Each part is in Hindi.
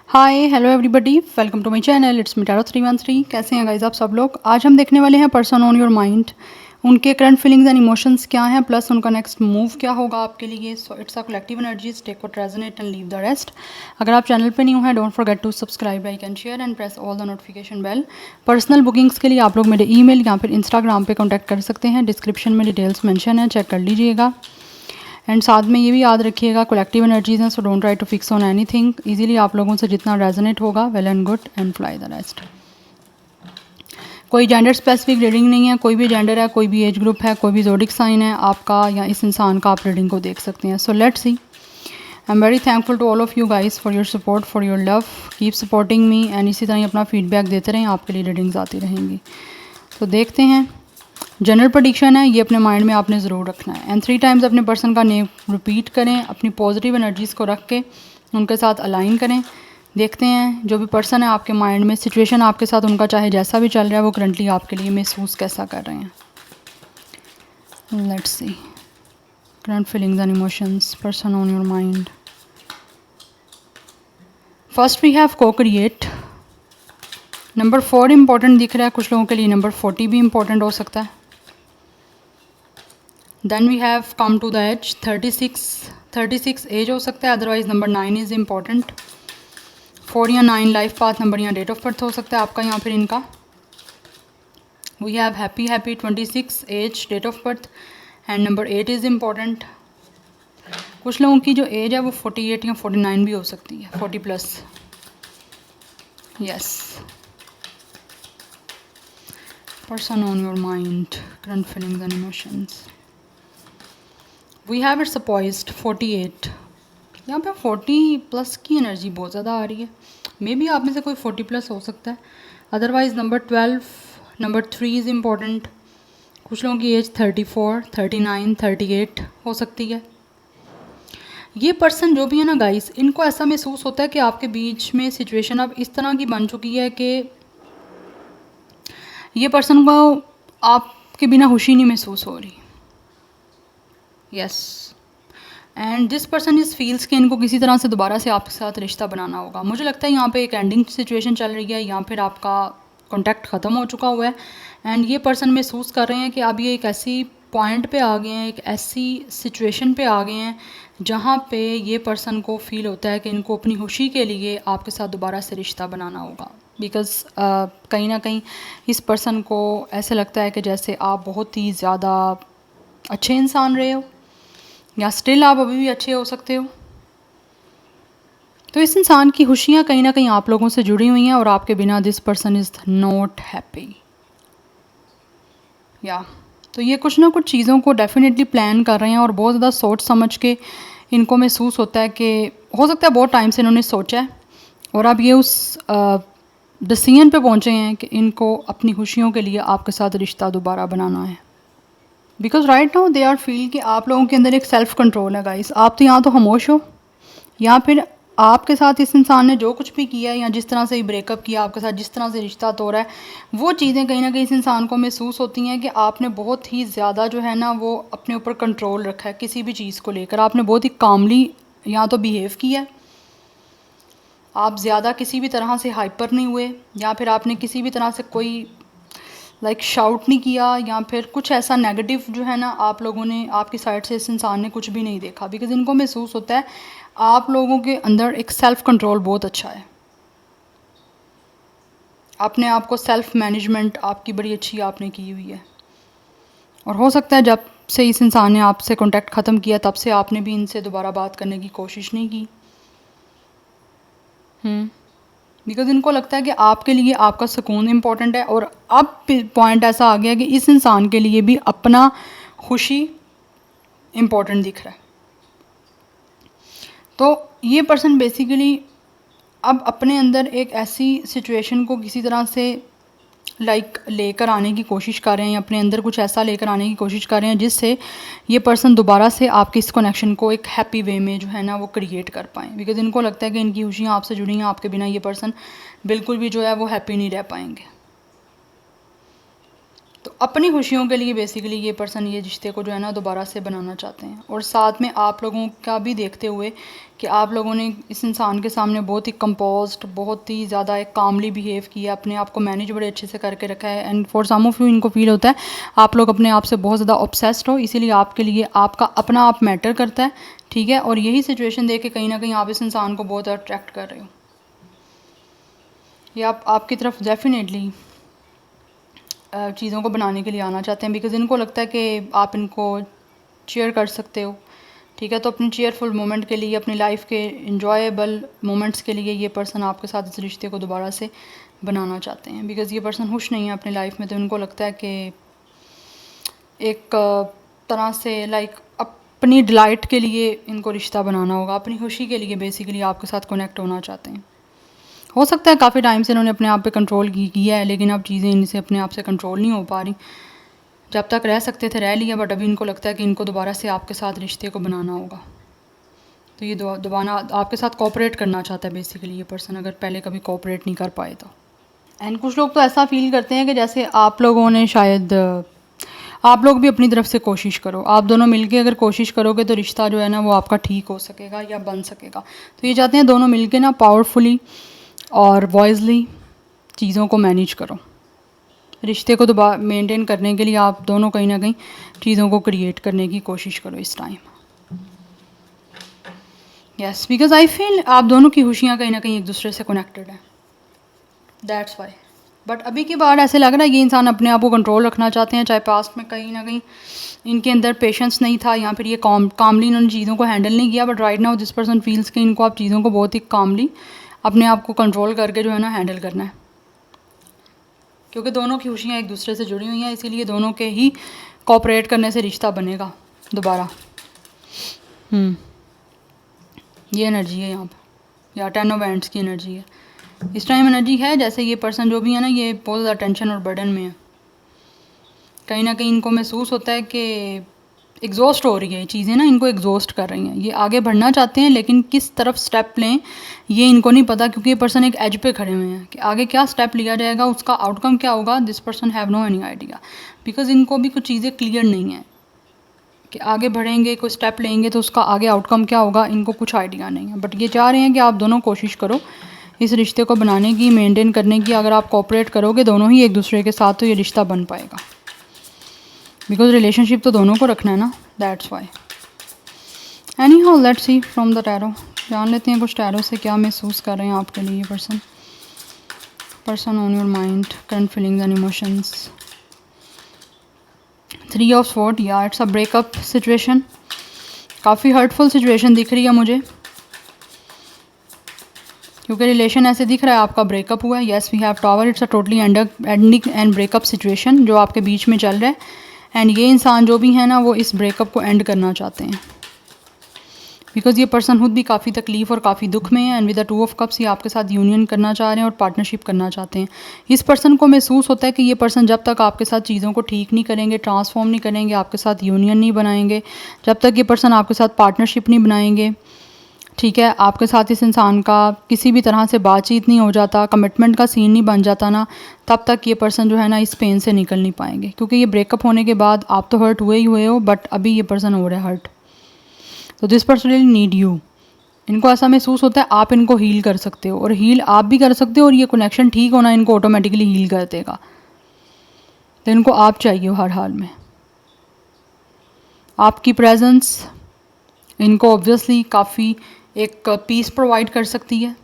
Hi hello everybody, welcome to my channel. It's me tarot 313। कैसे हैं गाइज आप सब लोग। आज हम देखने वाले हैं पर्सन ऑन योर माइंड, उनके करंट फीलिंग्स एंड इमोशंस क्या हैं, प्लस उनका नेक्स्ट मूव क्या होगा आपके लिए। So it's a collective energies, take what resonate and leave the rest. अगर आप चैनल पे न्यू हैं, don't forget to subscribe, like and share and press all the notification bell. Personal bookings के लिए आप लोग मेरे ईमेल या फिर इंस्टाग्राम पे कॉन्टैक्ट कर सकते हैं। डिस्क्रिप्शन में डिटेल्स मेंशन है, चेक कर लीजिएगा। एंड साथ में ये भी याद रखिएगा, कलेक्टिव एनर्जीज हैं, so don't try to fix on anything. Easily आप लोगों से जितना रेजोनेट होगा, well and good, and fly the rest. कोई जेंडर स्पेसिफिक रीडिंग नहीं है, कोई भी जेंडर है, कोई भी एज ग्रुप है, कोई भी ज़ोडिक साइन है आपका या इस इंसान का, आप रीडिंग को देख सकते हैं। So let's see. I am very thankful to all of you guys for your support, for your love. Keep supporting me and इसी तरह अपना फीडबैक देते रहें, आपके लिए रीडिंग्स आती रहेंगी। तो देखते हैं। जनरल प्रेडिक्शन है, ये अपने माइंड में आपने ज़रूर रखना है। एंड 3 टाइम्स अपने पर्सन का नेम रिपीट करें, अपनी पॉजिटिव एनर्जीज़ को रख के उनके साथ अलाइन करें। देखते हैं जो भी पर्सन है आपके माइंड में, सिचुएशन आपके साथ उनका चाहे जैसा भी चल रहा है, वो करंटली आपके लिए महसूस कैसा कर रहे हैं। Let's see current feelings and emotions, person on your mind. First we have को क्रिएट। नंबर 4 इंपॉर्टेंट दिख रहा है कुछ लोगों के लिए, नंबर 40 भी इंपॉर्टेंट हो सकता है। Then we have come to the age, 36 age हो सकता है, अदरवाइज नंबर 9 इज़ इम्पॉर्टेंट। 4 या 9 लाइफ पाथ नंबर या डेट ऑफ बर्थ हो सकता है आपका या फिर इनका। We have happy 26 age, date of birth, and number 8 is important. कुछ लोगों की जो एज है वो 48 या 49 भी हो सकती है, 40 plus. Yes, person on your mind, current feelings and emotions. We have it's poised 48। यहाँ पे 40 प्लस की एनर्जी बहुत ज़्यादा आ रही है। मे बी आप में से कोई 40 प्लस हो सकता है, otherwise number 12, number 3 is important. कुछ लोगों की एज 34, 39, 38 हो सकती है। ये पर्सन जो भी है ना गाइस, इनको ऐसा महसूस होता है कि आपके बीच में सिचुएशन अब इस तरह की बन चुकी है कि ये पर्सन को आपके बिना खुशी नहीं महसूस हो रही। Yes, and this person is feels कि इनको किसी तरह से दोबारा से आपके साथ रिश्ता बनाना होगा। मुझे लगता है यहाँ पे एक एंडिंग सिचुएशन चल रही है, या फिर आपका कॉन्टैक्ट ख़त्म हो चुका हुआ है। एंड ये पर्सन महसूस कर रहे हैं कि अब ये एक ऐसी पॉइंट पे आ गए हैं, एक ऐसी सिचुएशन पे आ गए हैं जहाँ पे ये पर्सन को फील होता है कि इनको अपनी खुशी के लिए आपके साथ दोबारा से रिश्ता बनाना होगा। बिकॉज़ कहीं ना कहीं इस पर्सन को ऐसे लगता है कि जैसे आप बहुत ही ज़्यादा अच्छे इंसान रहे हो, या स्टिल आप अभी भी अच्छे हो सकते हो। तो इस इंसान की खुशियाँ कहीं ना कहीं आप लोगों से जुड़ी हुई हैं, और आपके बिना this person is not happy. या तो ये कुछ ना कुछ चीज़ों को डेफिनेटली प्लान कर रहे हैं, और बहुत ज़्यादा सोच समझ के इनको महसूस होता है कि हो सकता है बहुत टाइम से इन्होंने सोचा है, और अब ये उस डिसीजन पे पहुँचे हैं कि इनको अपनी खुशियों के लिए आपके साथ रिश्ता दोबारा बनाना है। Because right now they are feel कि आप लोगों के अंदर एक सेल्फ कंट्रोल है गाइस। आप तो यहाँ तो खामोश हो, या फिर आपके साथ इस इंसान ने जो कुछ भी किया है, या जिस तरह से ही ब्रेकअप किया आपके साथ, जिस तरह से रिश्ता तोड़ा है, वो चीज़ें कहीं ना कहीं इस इंसान को महसूस होती हैं कि आपने बहुत ही ज़्यादा जो है ना वो अपने ऊपर कंट्रोल रखा है किसी भी चीज़ को लेकर। आपने बहुत ही कामली या तो बिहेव किया है, आप ज़्यादा किसी भी तरह से हाइपर नहीं हुए, या फिर आपने किसी भी तरह से कोई शाउट नहीं किया, या फिर कुछ ऐसा नेगेटिव जो है ना आप लोगों ने, आपकी साइड से इस इंसान ने कुछ भी नहीं देखा। बिकॉज इनको महसूस होता है आप लोगों के अंदर एक सेल्फ कंट्रोल बहुत अच्छा है। अपने आप को सेल्फ मैनेजमेंट आपकी बड़ी अच्छी आपने की हुई है, और हो सकता है जब से इस इंसान ने आपसे कांटेक्ट ख़त्म किया तब से आपने भी इनसे दोबारा बात करने की कोशिश नहीं की। बिकॉज इनको लगता है कि आपके लिए आपका सुकून इम्पॉर्टेंट है, और अब पॉइंट ऐसा आ गया कि इस इंसान के लिए भी अपना खुशी इम्पॉर्टेंट दिख रहा है। तो ये पर्सन बेसिकली अब अपने अंदर एक ऐसी सिचुएशन को किसी तरह से लेकर आने की कोशिश कर रहे हैं, या अपने अंदर कुछ ऐसा लेकर आने की कोशिश कर रहे हैं जिससे ये पर्सन दोबारा से आपके इस कनेक्शन को एक हैप्पी वे में जो है ना वो क्रिएट कर पाएँ। बिकॉज इनको लगता है कि इनकी खुशियाँ आपसे जुड़ी हैं, आपके बिना ये पर्सन बिल्कुल भी जो है वो हैप्पी नहीं रह पाएंगे। तो अपनी खुशियों के लिए बेसिकली ये पर्सन ये रिश्ते को जो है ना दोबारा से बनाना चाहते हैं, और साथ में आप लोगों का भी देखते हुए कि आप लोगों ने इस इंसान के सामने बहुत ही कंपोज्ड, बहुत ही ज़्यादा एक कामली बिहेव किया, अपने आप को मैनेज बड़े अच्छे से करके रखा है। And for some of you इनको फील होता है आप लोग अपने आप से बहुत ज़्यादा ऑब्सेस्ड हो, इसीलिए आपके लिए आपका अपना आप मैटर करता है, ठीक है। और यही सिचुएशन देख के कहीं ना कहीं आप इस इंसान को बहुत अट्रैक्ट कर रहे हो, ये आपकी तरफ डेफिनेटली चीज़ों को बनाने के लिए आना चाहते हैं, बिकॉज़ इनको लगता है कि आप इनको चीयर कर सकते हो, ठीक है। तो अपनी चीयरफुल मोमेंट के लिए, अपनी लाइफ के इंजॉयबल मोमेंट्स के लिए ये पर्सन आपके साथ इस रिश्ते को दोबारा से बनाना चाहते हैं, बिकॉज़ ये पर्सन खुश नहीं है अपनी लाइफ में। तो इनको लगता है कि एक तरह से लाइक अपनी डिलाइट के लिए इनको रिश्ता बनाना होगा, अपनी खुशी के लिए बेसिकली आपके साथ कनेक्ट होना चाहते हैं। हो सकता है काफ़ी टाइम से इन्होंने अपने आप पे कंट्रोल किया है, लेकिन अब चीज़ें इनसे अपने आप से कंट्रोल नहीं हो पा रही। जब तक रह सकते थे रह लिया, बट अभी इनको लगता है कि इनको दोबारा से आपके साथ रिश्ते को बनाना होगा। तो ये दोबारा आपके साथ कोऑपरेट करना चाहता है बेसिकली ये पर्सन, अगर पहले कभी कोऑपरेट नहीं कर पाए तो। एंड कुछ लोग तो ऐसा फील करते हैं कि जैसे आप लोगों ने शायद आप लोग भी अपनी तरफ से कोशिश करो, आप दोनों मिलके अगर कोशिश करोगे तो रिश्ता जो है ना वो आपका ठीक हो सकेगा या बन सकेगा। तो ये चाहते हैं दोनों मिलके ना पावरफुली और वॉइसली चीज़ों को मैनेज करो। रिश्ते को दोबारा मेंटेन करने के लिए आप दोनों कहीं ना कहीं चीज़ों को क्रिएट करने की कोशिश करो इस time. Yes, because I feel आप दोनों की खुशियाँ कहीं ना कहीं एक दूसरे से कनेक्टेड है, दैट्स वाई। बट अभी की बार ऐसे लग रहा है ये इंसान अपने आप को कंट्रोल रखना चाहते हैं, चाहे पास्ट में कहीं ना कहीं इनके अंदर पेशेंस नहीं था या फिर ये कामली इन्होंने चीज़ों को हैंडल नहीं किया। But right now this person feels कि इनको आप चीज़ों को बहुत ही कामली अपने आप को कंट्रोल करके जो है ना हैंडल करना है, क्योंकि दोनों की खुशियाँ एक दूसरे से जुड़ी हुई हैं, इसीलिए दोनों के ही कोऑपरेट करने से रिश्ता बनेगा दोबारा। ये एनर्जी है यहाँ पर, या 10 ऑफ वैंड्स की एनर्जी है इस टाइम। एनर्जी है जैसे ये पर्सन जो भी है ना ये बहुत ज़्यादा टेंशन और बर्डन में है, कहीं ना कहीं इनको महसूस होता है कि एग्जॉस्ट हो रही है, चीज़ें ना इनको एग्जॉस्ट कर रही हैं। ये आगे बढ़ना चाहते हैं लेकिन किस तरफ स्टेप लें ये इनको नहीं पता, क्योंकि ये पर्सन एक एज पे खड़े हुए हैं कि आगे क्या स्टेप लिया जाएगा, उसका आउटकम क्या होगा। This person have no any idea, because इनको भी कुछ चीज़ें क्लियर नहीं है कि आगे बढ़ेंगे, कोई स्टेप लेंगे तो उसका आगे आउटकम क्या होगा, इनको कुछ आइडिया नहीं है। बट ये चाह रहे हैं कि आप दोनों कोशिश करो इस रिश्ते को बनाने की, मेंटेन करने की। अगर आप कोऑपरेट करोगे दोनों ही एक दूसरे के साथ तो ये रिश्ता बन पाएगा, बिकॉज रिलेशनशिप तो दोनों को रखना है ना, that's why. Any how let's see from the tarot, जान लेते हैं कुछ टैरो से क्या महसूस कर रहे हैं आपके लिए ये person on your mind, current feelings and emotions. 3 of sword, या इट्स अ ब्रेकअप सिचुएशन, काफ़ी हर्टफुल सिचुएशन दिख रही है मुझे, क्योंकि रिलेशन ऐसे दिख रहा है आपका ब्रेकअप हुआ है। Yes we have tower, it's a totally ending and breakup situation जो आपके बीच में चल रहा है। एंड ये इंसान जो भी है ना वो इस ब्रेकअप को एंड करना चाहते हैं, बिकॉज ये पर्सन खुद भी काफ़ी तकलीफ़ और काफ़ी दुख में है। And with the 2 of cups ये आपके साथ यूनियन करना चाह रहे हैं और पार्टनरशिप करना चाहते हैं। इस पर्सन को महसूस होता है कि ये पर्सन जब तक आपके साथ चीज़ों को ठीक नहीं करेंगे, ट्रांसफॉर्म नहीं करेंगे, आपके साथ यूनियन नहीं बनाएंगे, जब तक ये पर्सन आपके साथ पार्टनरशिप नहीं बनाएंगे, ठीक है, आपके साथ इस इंसान का किसी भी तरह से बातचीत नहीं हो जाता, कमिटमेंट का सीन नहीं बन जाता ना, तब तक ये पर्सन जो है ना इस पेन से निकल नहीं पाएंगे। क्योंकि ये ब्रेकअप होने के बाद आप तो हर्ट हुए ही हुए हो, बट अभी ये पर्सन हो रहा है हर्ट। तो this person really need you. इनको ऐसा महसूस होता है आप इनको हील कर सकते हो, और हील आप भी कर सकते हो, और ये कनेक्शन ठीक होना इनको ऑटोमेटिकली हील कर देगा। तो इनको आप चाहिए हर हाल में, आपकी प्रेजेंस इनको ऑब्वियसली काफ़ी एक पीस प्रोवाइड कर सकती है।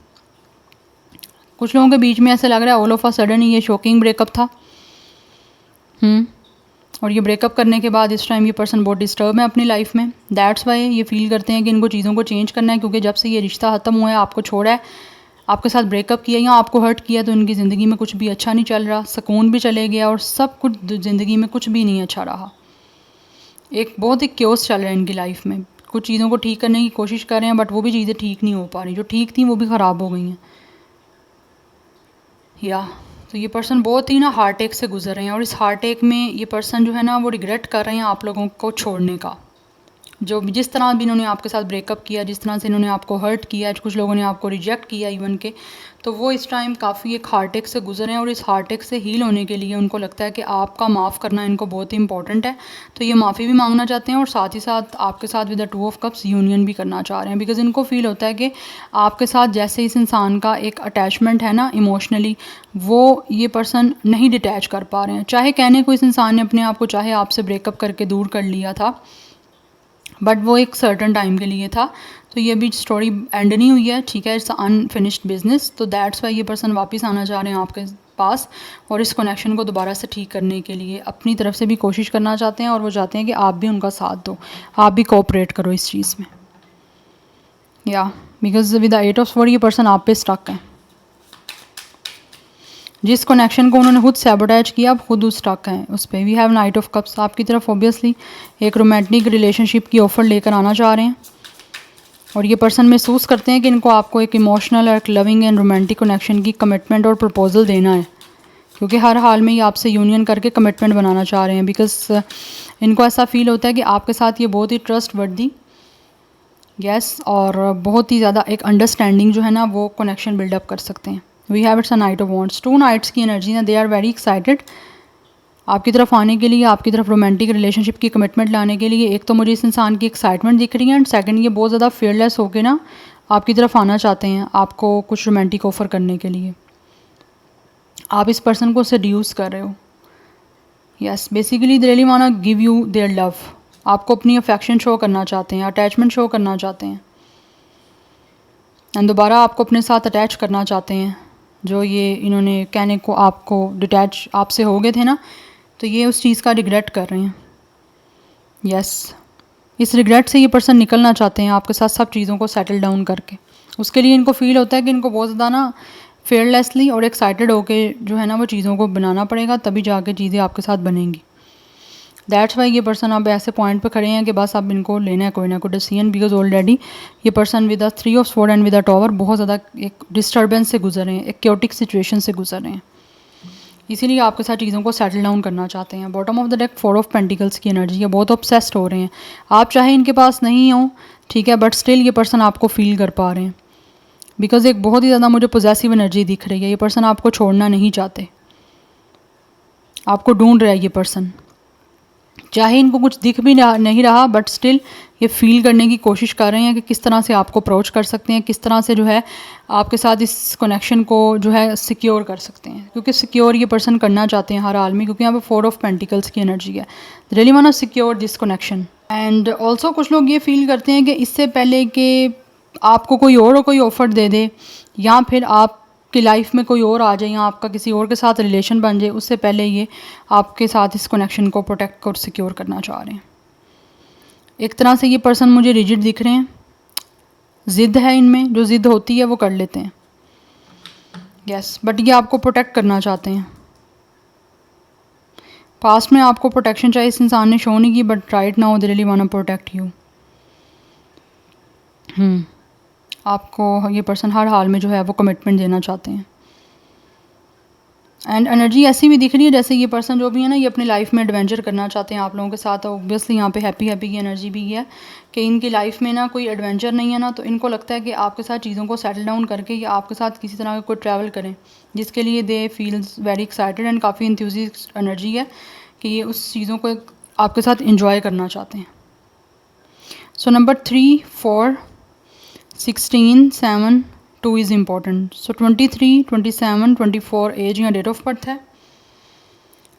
कुछ लोगों के बीच में ऐसे लग रहा है ऑल ऑफ अ सडन ये शॉकिंग ब्रेकअप था, और ये ब्रेकअप करने के बाद इस टाइम ये पर्सन बहुत डिस्टर्ब है अपनी लाइफ में। दैट्स वाई ये फील करते हैं कि इनको चीज़ों को चेंज करना है, क्योंकि जब से ये रिश्ता ख़त्म हुआ है, आपको छोड़ा है, आपके साथ ब्रेकअप किया या आपको हर्ट किया, तो इनकी ज़िंदगी में कुछ भी अच्छा नहीं चल रहा, सुकून भी चले गया और सब कुछ ज़िंदगी में कुछ भी नहीं अच्छा रहा। एक बहुत ही क्योस चल रहा है इनकी लाइफ में। कुछ चीज़ों को ठीक करने की कोशिश कर रहे हैं, बट वो भी चीज़ें ठीक नहीं हो पा रही, जो ठीक थी वो भी ख़राब हो गई हैं। या तो ये पर्सन बहुत ही ना हार्ट अटैक से गुजर रहे हैं, और इस हार्ट अटैक में ये पर्सन जो है ना वो रिग्रेट कर रहे हैं आप लोगों को छोड़ने का, जो जिस तरह भी इन्होंने आपके साथ ब्रेकअप किया, जिस तरह से इन्होंने आपको हर्ट किया, कुछ लोगों ने आपको रिजेक्ट किया इवन के, तो वो इस टाइम काफ़ी एक हार्टेक से गुजरे हैं और इस हार्टेक से हील होने के लिए उनको लगता है कि आपका माफ़ करना इनको बहुत ही इंपॉर्टेंट है। तो ये माफ़ी भी मांगना चाहते हैं और साथ ही साथ आपके साथ with the two of cups union भी करना चाह रहे हैं, बिकॉज इनको फील होता है कि आपके साथ जैसे इस इंसान का एक अटैचमेंट है ना इमोशनली, वो ये पर्सन नहीं डिटैच कर पा रहे हैं। चाहे कहने को इस इंसान ने अपने आप को चाहे आपसे ब्रेकअप करके दूर कर लिया था, बट वो एक सर्टन टाइम के लिए था। तो ये भी स्टोरी एंड नहीं हुई है, ठीक है, इट्स अनफिनिश्ड बिजनेस। तो दैट्स वाई ये पर्सन वापस आना चाह रहे हैं आपके पास और इस कनेक्शन को दोबारा से ठीक करने के लिए अपनी तरफ से भी कोशिश करना चाहते हैं और वो चाहते हैं कि आप भी उनका साथ दो, आप भी कोऑपरेट करो इस चीज़ में। या because with the 8 of sword ये पर्सन आप पे स्टक है। जिस कनेक्शन को उन्होंने खुद सैबोटैज किया, अब खुद उस स्टक हैं उस पर। We have knight of cups, आपकी तरफ ऑब्वियसली एक रोमांटिक रिलेशनशिप की ऑफ़र लेकर आना चाह रहे हैं और ये पर्सन महसूस करते हैं कि इनको आपको एक इमोशनल और एक लविंग एंड रोमांटिक कनेक्शन की कमिटमेंट और प्रपोजल देना है, क्योंकि हर हाल में ये आपसे यूनियन करके कमिटमेंट बनाना चाह रहे हैं। बिकॉज इनको ऐसा फील होता है कि आपके साथ ये बहुत ही ट्रस्ट वर्दी और बहुत ही ज़्यादा एक अंडरस्टैंडिंग जो है ना वो कनेक्शन बिल्डअप कर सकते हैं। We have it's a knight of wands, 2 knights की एनर्जी है, दे आर वेरी एक्साइटेड आपकी तरफ आने के लिए, आपकी तरफ रोमांटिक रिलेशनशिप की कमिटमेंट लाने के लिए। एक तो मुझे इस इंसान की एक्साइटमेंट दिख रही है एंड सेकंड ये बहुत ज़्यादा फेयरलेस होकर ना आपकी तरफ आना चाहते हैं आपको कुछ रोमांटिक ऑफ़र करने के लिए। आप इस पर्सन को सेड्यूस कर रहे हो। Yes, basically they really want to give you their love, आपको अपनी अफेक्शन शो करना चाहते हैं, अटैचमेंट शो करना चाहते हैं एंड दोबारा आपको अपने साथ अटैच करना चाहते हैं। जो ये इन्होंने कहने को आपको डिटैच आपसे हो गए थे ना, तो ये उस चीज़ का रिग्रेट कर रहे हैं। यस, इस रिग्रेट से ये पर्सन निकलना चाहते हैं आपके साथ सब चीज़ों को सेटल डाउन करके। उसके लिए इनको फील होता है कि इनको बहुत ज़्यादा ना फेयरलेसली और एक्साइटेड होके जो है ना वो चीज़ों को बनाना पड़ेगा, तभी जाके चीज़ें आपके साथ बनेंगी। दैट्स वाई ये पर्सन अब ऐसे पॉइंट पे खड़े हैं कि बस अब इनको लेना है कोई ना कोई डिसीजन, बिकॉज ऑलरेडी ये person with the 3 of sword and with the tower बहुत ज़्यादा एक डिस्टर्बेंस से गुजर रहे हैं, एक क्योटिक सिचुएशन से गुजर रहे हैं, इसीलिए आपके साथ चीज़ों को सेटल डाउन करना चाहते हैं। Bottom of the deck 4 of pentacles की एनर्जी है, बहुत ऑब्सेस्ड हो रहे हैं। आप चाहे इनके पास नहीं हो, ठीक है, बट स्टिल ये पर्सन आपको फील कर पा रहे हैं, बिकॉज एक बहुत ही ज़्यादा मुझे पॉजेसिव एनर्जी दिख रही है। ये पर्सन आपको छोड़ना नहीं चाहते, आपको ढूंढ रहा है ये पर्सन। चाहे इनको कुछ दिख भी नहीं रहा, बट स्टिल ये फील करने की कोशिश कर रहे हैं कि किस तरह से आपको अप्रोच कर सकते हैं, किस तरह से जो है आपके साथ इस कनेक्शन को जो है सिक्योर कर सकते हैं, क्योंकि सिक्योर ये पर्सन करना चाहते हैं हर हाल में, क्योंकि यहाँ पे 4 ऑफ पेंटिकल्स की एनर्जी है। Really want to secure this connection and also कुछ लोग ये फील करते हैं कि इससे पहले कि आपको कोई ऑफ़र दे दे या फिर आप कि लाइफ में कोई और आ जाए या आपका किसी और के साथ रिलेशन बन जाए, उससे पहले ये आपके साथ इस कनेक्शन को प्रोटेक्ट और सिक्योर करना चाह रहे हैं। एक तरह से ये पर्सन मुझे रिजिड दिख रहे हैं, ज़िद है इनमें, जो ज़िद होती है वो कर लेते हैं। यस, बट ये आपको प्रोटेक्ट करना चाहते हैं। पास्ट में आपको प्रोटेक्शन चाहिए इस इंसान ने शो नहीं की, but right now they really want to protect you. आपको ये पर्सन हर हाल में जो है वो कमिटमेंट देना चाहते हैं एंड एनर्जी ऐसी भी दिख रही है जैसे ये पर्सन जो भी है ना ये अपनी लाइफ में एडवेंचर करना चाहते हैं आप लोगों के साथ। ऑब्वियसली यहाँ पे हैप्पी की एनर्जी भी है कि इनकी लाइफ में ना कोई एडवेंचर नहीं है ना, तो इनको लगता है कि आपके साथ चीज़ों को सेटल डाउन करके या आपके साथ किसी तरह का कोई ट्रैवल करें, जिसके लिए दे फील्स वेरी एक्साइटेड एंड काफ़ी इंथ्यूजिस्ट एनर्जी है कि ये उस चीज़ों को आपके साथ इंजॉय करना चाहते हैं। So number 3, 4, 16, 7, 2 is important. So 23, 27, 24 age या डेट ऑफ बर्थ है।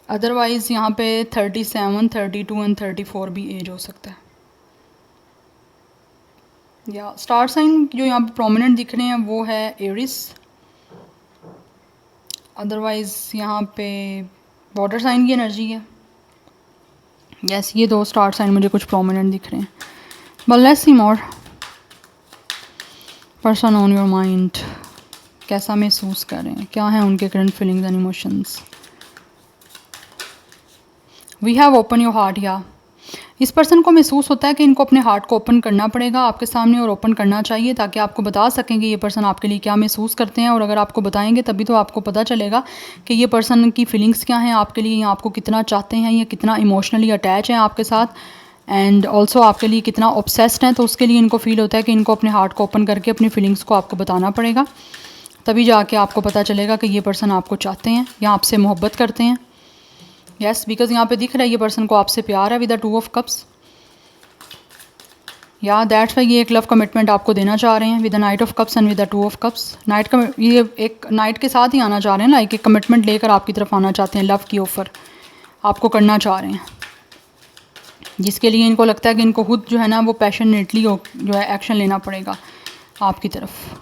अदरवाइज़ यहाँ पे 37, 32 एंड 34 भी एज हो सकता है। या स्टार साइन जो यहाँ पे प्रोमिनेंट दिख रहे हैं वो है एरिस। अदरवाइज़ यहाँ पे वाटर साइन की एनर्जी है। यस, ये 2 स्टार साइन मुझे कुछ प्रोमिनेंट दिख रहे हैं। But let's see more. Person on your mind कैसा महसूस कर रहे हैं, क्या है उनके current feelings and emotions. We have open your heart. या इस पर्सन को महसूस होता है कि इनको अपने हार्ट को ओपन करना पड़ेगा आपके सामने और ओपन करना चाहिए, ताकि आपको बता सकें कि ये पर्सन आपके लिए क्या महसूस करते हैं। और अगर आपको बताएंगे तभी तो आपको पता चलेगा कि ये पर्सन की फीलिंग्स क्या हैं आपके लिए, या आपको कितना चाहते हैं या कितना इमोशनली अटैच हैं आपके साथ। एंड ऑल्सो आपके लिए कितना ऑब्सेस्ड हैं, तो उसके लिए इनको फील होता है कि इनको अपने हार्ट को ओपन करके अपनी फीलिंग्स को आपको बताना पड़ेगा, तभी जाके आपको पता चलेगा कि ये पर्सन आपको चाहते हैं या आपसे मोहब्बत करते हैं। यस, बिकॉज यहाँ पे दिख रहा है ये पर्सन को आपसे प्यार है विद द 2 ऑफ कप्स। या दैट्स वाई ये एक लव कमिटमेंट आपको देना चाह रहे हैं with the night of cups and with the 2 of cups. Night का ये एक नाइट के साथ ही आना चाह रहे हैं, लाइक एक कमिटमेंट लेकर आपकी तरफ आना चाहते हैं, लव की ऑफ़र आपको करना चाह रहे हैं, जिसके लिए इनको लगता है कि इनको खुद जो है ना वो पैशनेटली जो है एक्शन लेना पड़ेगा आपकी तरफ।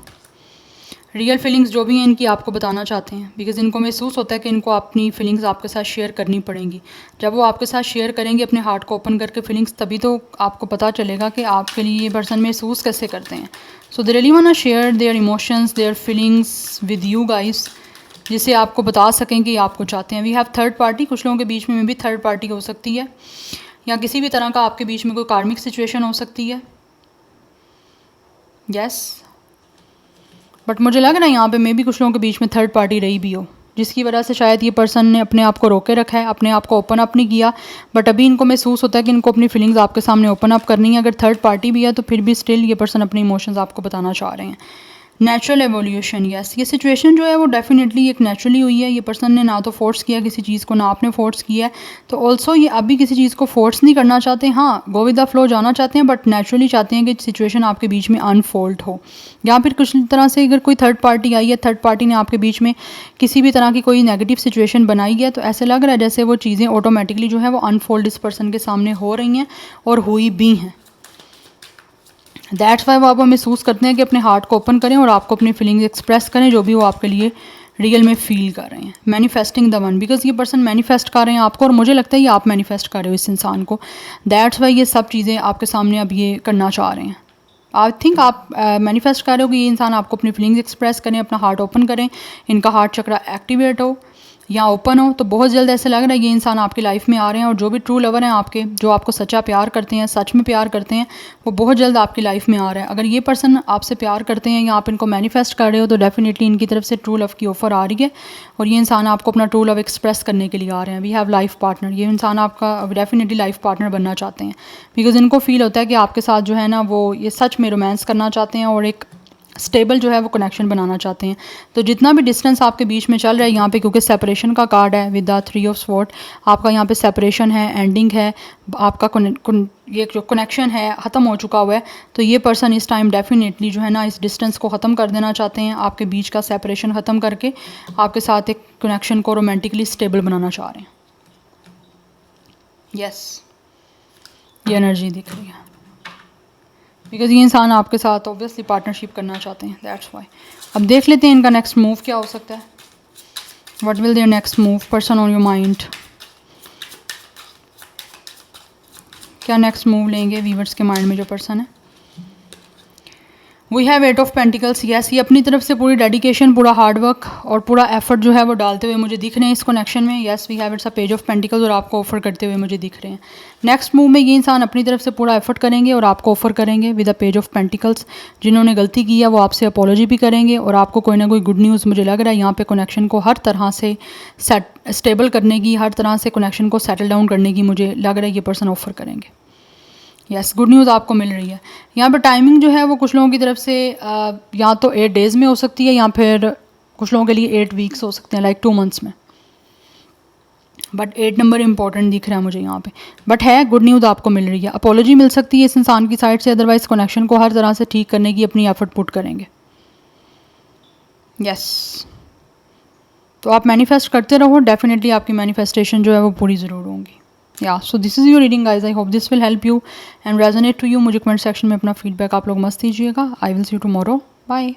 रियल फीलिंग्स जो भी हैं इनकी आपको बताना चाहते हैं, बिकॉज़ इनको महसूस होता है कि इनको अपनी फीलिंग्स आपके साथ शेयर करनी पड़ेंगी। जब वो आपके साथ शेयर करेंगे अपने हार्ट को ओपन करके फीलिंग्स, तभी तो आपको पता चलेगा कि आपके लिए ये पर्सन महसूस कैसे करते हैं। So they really want share their emotions, their feelings with you guys, जिसे आपको बता सकें कि आपको चाहते हैं। वी हैव थर्ड पार्टी, कुछ लोगों के बीच में भी थर्ड पार्टी हो सकती है, या किसी भी तरह का आपके बीच में कोई कार्मिक सिचुएशन हो सकती है। यस, बट मुझे लग रहा है यहाँ पे मे भी कुछ लोगों के बीच में थर्ड पार्टी रही भी हो, जिसकी वजह से शायद ये पर्सन ने अपने आप को रोके रखा है, अपने आप को ओपन अप नहीं किया, बट अभी इनको महसूस होता है कि इनको अपनी फीलिंग्स आपके सामने ओपन अप करनी है। अगर थर्ड पार्टी भी है तो फिर भी स्टिल ये पर्सन अपने इमोशंस आपको बताना चाह रहे हैं। नेचुरल एवोल्यूशन, यस, ये सिचुएशन जो है वो डेफिनेटली एक नेचुरली हुई है। ये पर्सन ने ना तो फोर्स किया किसी चीज़ को, ना आपने फोर्स किया है, तो ऑल्सो ये अभी किसी चीज़ को फोर्स नहीं करना चाहते। हाँ, गो विद द फ्लो जाना चाहते हैं, बट नेचुरली चाहते हैं कि सिचुएशन आपके बीच में अनफोल्ड हो, या फिर कुछ तरह से अगर कोई थर्ड पार्टी आई है, थर्ड पार्टी ने आपके बीच में किसी भी तरह की कोई नेगेटिव सिचुएशन बनाई है, तो ऐसे लग रहा है जैसे वो चीज़ें ऑटोमेटिकली जो है वो अनफोल्ड इस पर्सन के सामने हो रही हैं और हुई भी हैं। दैट्स वाई वो आप महसूस करते हैं कि अपने हार्ट को ओपन करें और आपको अपनी फीलिंग्स एक्सप्रेस करें जो भी वो आपके लिए रियल में फील कर रहे हैं। मैनिफेस्टिंग द वन, बिकॉज ये पर्सन मैनिफेस्ट कर रहे हैं आपको, और मुझे लगता है ये आप मैनिफेस्ट कर रहे हो इस इंसान को। दैट्स वाई ये सब चीज़ें आपके सामने अब ये करना चाह रहे हैं। आई थिंक आप मैनिफेस्ट कर रहे हो कि ये इंसान आपको अपनी फीलिंग्स एक्सप्रेस करें, अपना हार्ट ओपन करें, इनका हार्ट चक्रा एक्टिवेट हो या ओपन हो, तो बहुत जल्द ऐसे लग रहा है ये इंसान आपकी लाइफ में आ रहे हैं। और जो भी ट्रू लवर हैं आपके, जो आपको सच्चा प्यार करते हैं, सच में प्यार करते हैं, वो बहुत जल्द आपकी लाइफ में आ रहा है। अगर ये पर्सन आपसे प्यार करते हैं या आप इनको मैनिफेस्ट कर रहे हो, तो डेफिनेटली इनकी तरफ से ट्रू लव की ऑफ़र आ रही है और ये इंसान आपको अपना ट्रू लव एक्सप्रेस करने के लिए आ रहे हैं। वी हैव लाइफ पार्टनर, ये इंसान आपका डेफिनेटली लाइफ पार्टनर बनना चाहते हैं, बिकॉज इनको फील होता है कि आपके साथ जो है ना वो ये सच में रोमांस करना चाहते हैं और एक स्टेबल जो है वो कनेक्शन बनाना चाहते हैं। तो जितना भी डिस्टेंस आपके बीच में चल रहा है यहाँ पे, क्योंकि सेपरेशन का कार्ड है विद द 3 ऑफ स्वॉर्ड, आपका यहाँ पे सेपरेशन है, एंडिंग है, आपका ये जो कनेक्शन है ख़त्म हो चुका हुआ है। तो ये पर्सन इस टाइम डेफिनेटली जो है ना इस डिस्टेंस को ख़त्म कर देना चाहते हैं, आपके बीच का सेपरेशन ख़त्म करके आपके साथ एक कनेक्शन को रोमांटिकली स्टेबल बनाना चाह रहे हैं। यस, ये एनर्जी दिख रही है, बिकॉज ये इंसान आपके साथ ऑब्वियसली पार्टनरशिप करना चाहते हैं। That's why. अब देख लेते हैं इनका नेक्स्ट मूव क्या हो सकता है। What will their next move, person on your mind, क्या नेक्स्ट मूव लेंगे वीवर्स के माइंड में जो पर्सन है। We have 8 of pentacles, yes, ये अपनी तरफ से पूरी डेडिकेशन, पूरा हार्डवर्क और पूरा एफर्ट जो है वो डालते हुए मुझे दिख रहे हैं इस कनेक्शन में। Yes, we have it's a page of pentacles और आपको ऑफर करते हुए मुझे दिख रहे हैं। नेक्स्ट मूव में ये इंसान अपनी तरफ से पूरा एफर्ट करेंगे और आपको ऑफर करेंगे with a page of pentacles. जिन्होंने गलती की है वो आपसे अपॉलॉजी भी करेंगे और आपको कोई ना कोई गुड न्यूज़, मुझे लग रहा है यहाँ पे कनेक्शन को हर तरह से स्टेबल करने की, हर तरह से कनेक्शन को सेटल डाउन करने की मुझे लग रहा है ये पर्सन ऑफर करेंगे। यस, गुड न्यूज़ आपको मिल रही है। यहाँ पर टाइमिंग जो है वो कुछ लोगों की तरफ से या तो 8 डेज़ में हो सकती है या फिर कुछ लोगों के लिए 8 वीक्स हो सकते हैं, लाइक 2 मंथ्स में, बट 8 नंबर इंपॉर्टेंट दिख रहा है मुझे यहाँ पे। बट है गुड न्यूज़ आपको मिल रही है, अपॉलॉजी मिल सकती है इस इंसान की साइड से, अदरवाइज कनेक्शन को हर तरह से ठीक करने की अपनी एफर्ट पुट करेंगे। यस, तो आप मैनिफेस्ट करते रहो, डेफिनेटली आपकी मैनिफेस्टेशन जो है वो पूरी ज़रूर होंगी। या so this is your reading guys, I hope this will help you and resonate to you. मुझे कमेंट सेक्शन में अपना फीडबैक आप लोग मस्त दीजिएगा। I will see you tomorrow, bye.